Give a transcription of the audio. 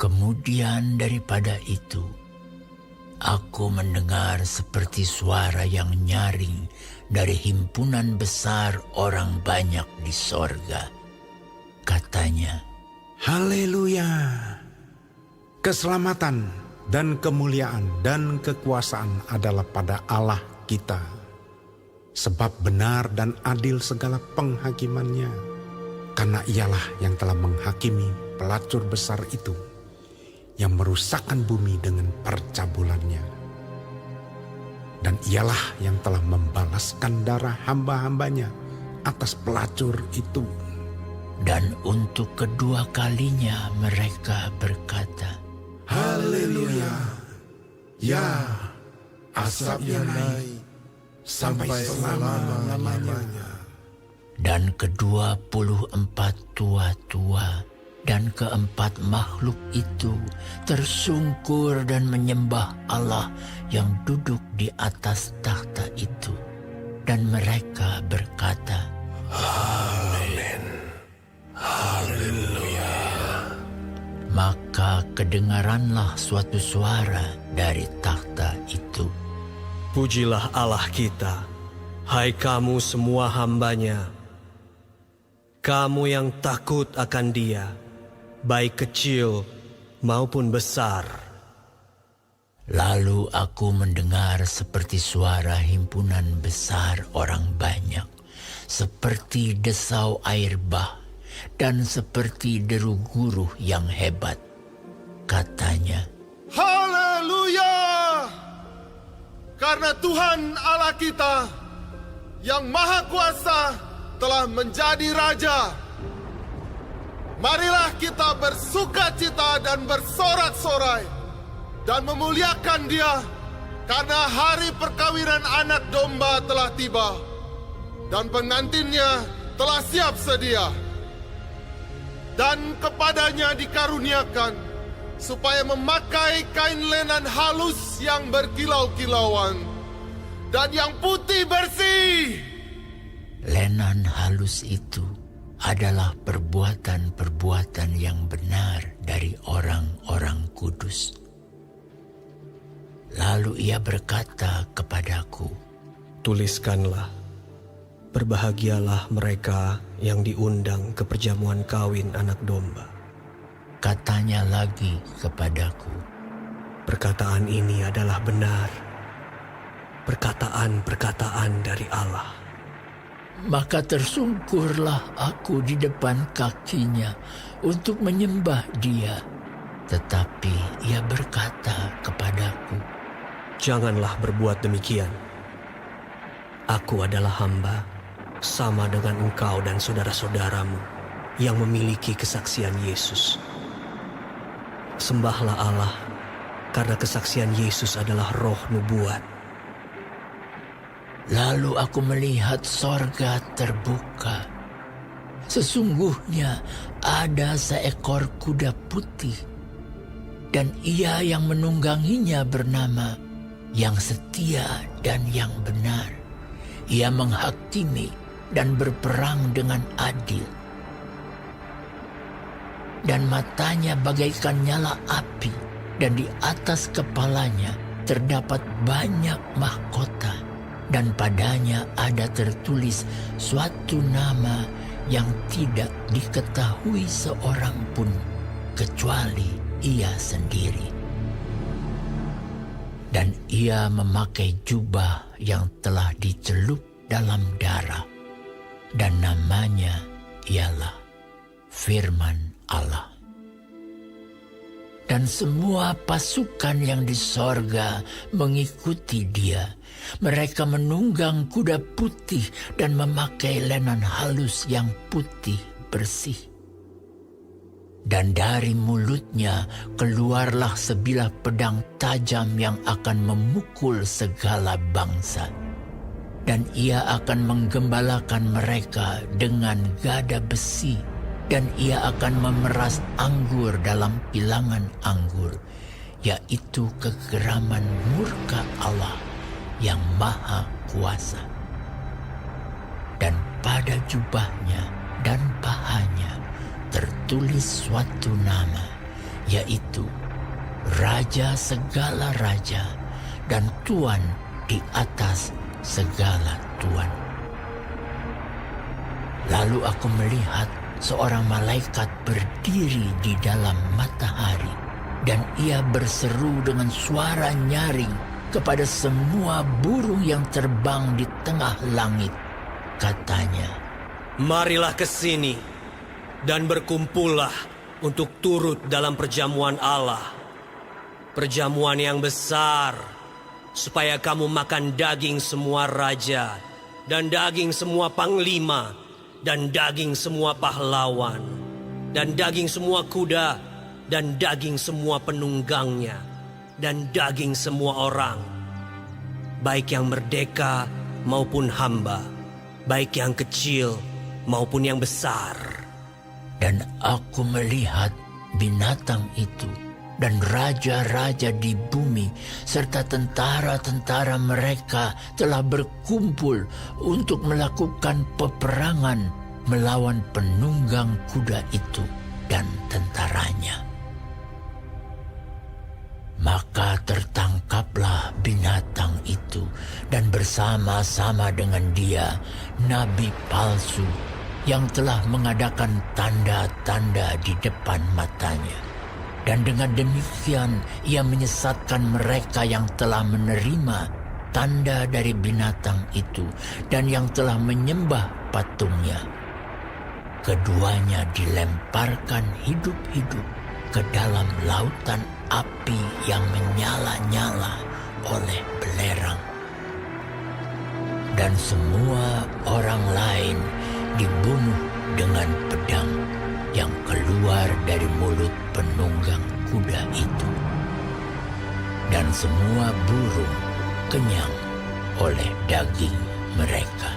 Kemudian daripada itu, aku mendengar seperti suara yang nyaring dari himpunan besar orang banyak di sorga. Katanya, Haleluya! Keselamatan dan kemuliaan dan kekuasaan adalah pada Allah kita. Sebab benar dan adil segala penghakimannya. Karena ialah yang telah menghakimi pelacur besar itu, yang merusakkan bumi dengan percabulannya. Dan ialah yang telah membalaskan darah hamba-hambanya atas pelacur itu. dan untuk kedua kalinya mereka berkata, Haleluya! Ya, asapnya naik sampai selama-lamanya. dan ke-24 tua-tua dan keempat makhluk itu tersungkur dan menyembah Allah yang duduk di atas takhta itu. Dan mereka berkata, Amin. Haleluya. maka kedengaranlah suatu suara dari takhta itu. Pujilah Allah kita, hai kamu semua hambanya. Kamu yang takut akan Dia, baik kecil maupun besar. Lalu aku mendengar seperti suara himpunan besar orang banyak, seperti desau air bah, dan seperti deru guruh yang hebat. Katanya, Haleluya! Karena Tuhan Allah kita yang Maha Kuasa telah menjadi Raja. Marilah kita bersukacita dan bersorak-sorai dan memuliakan Dia, karena hari perkawinan anak domba telah tiba dan pengantinnya telah siap sedia. Dan kepadanya dikaruniakan supaya memakai kain lenan halus yang berkilau-kilauan dan yang putih bersih. lenan halus itu adalah perbuatan-perbuatan yang benar dari orang-orang kudus. Lalu ia berkata kepadaku, Tuliskanlah, berbahagialah mereka yang diundang ke perjamuan kawin anak domba. katanya lagi kepadaku, Perkataan ini adalah benar, perkataan-perkataan dari Allah. maka tersungkurlah aku di depan kakinya untuk menyembah Dia. Tetapi ia berkata kepadaku, Janganlah berbuat demikian. Aku adalah hamba, sama dengan engkau dan saudara-saudaramu yang memiliki kesaksian Yesus. Sembahlah Allah, karena kesaksian Yesus adalah roh nubuat. Lalu aku melihat sorga terbuka. Sesungguhnya ada seekor kuda putih, dan ia yang menungganginya bernama Yang Setia dan Yang Benar. Ia menghakimi dan berperang dengan adil. Dan matanya bagaikan nyala api, dan di atas kepalanya terdapat banyak mahkota, dan padanya ada tertulis suatu nama yang tidak diketahui seorang pun kecuali ia sendiri. Dan ia memakai jubah yang telah dicelup dalam darah, dan namanya ialah Firman Allah. Dan semua pasukan yang di sorga mengikuti Dia. Mereka menunggang kuda putih dan memakai lenan halus yang putih bersih. Dan dari mulutnya keluarlah sebilah pedang tajam yang akan memukul segala bangsa. Dan ia akan menggembalakan mereka dengan gada besi, dan ia akan memeras anggur dalam pilangan anggur, yaitu kegeraman murka Allah yang Maha Kuasa. Dan pada jubahnya dan pahanya tertulis suatu nama yaitu Raja segala raja dan Tuan di atas segala tuan. Lalu aku melihat seorang malaikat berdiri di dalam matahari, dan ia berseru dengan suara nyaring kepada semua burung yang terbang di tengah langit. Katanya, Marilah ke sini dan berkumpullah untuk turut dalam perjamuan Allah. Perjamuan yang besar, supaya kamu makan daging semua raja, dan daging semua panglima, dan daging semua pahlawan, dan daging semua kuda, dan daging semua penunggangnya, dan daging semua orang, baik yang merdeka maupun hamba, baik yang kecil maupun yang besar. dan aku melihat binatang itu dan raja-raja di bumi serta tentara-tentara mereka telah berkumpul untuk melakukan peperangan melawan penunggang kuda itu dan tentaranya. Maka tertangkaplah binatang itu dan bersama-sama dengan dia nabi palsu yang telah mengadakan tanda-tanda di depan matanya. Dan dengan demikian ia menyesatkan mereka yang telah menerima tanda dari binatang itu dan yang telah menyembah patungnya. Keduanya dilemparkan hidup-hidup ke dalam lautan api yang menyala-nyala oleh belerang. Dan semua orang lain dibunuh dengan pedang yang keluar dari mulut penunggang kuda itu. Dan semua burung kenyang oleh daging mereka.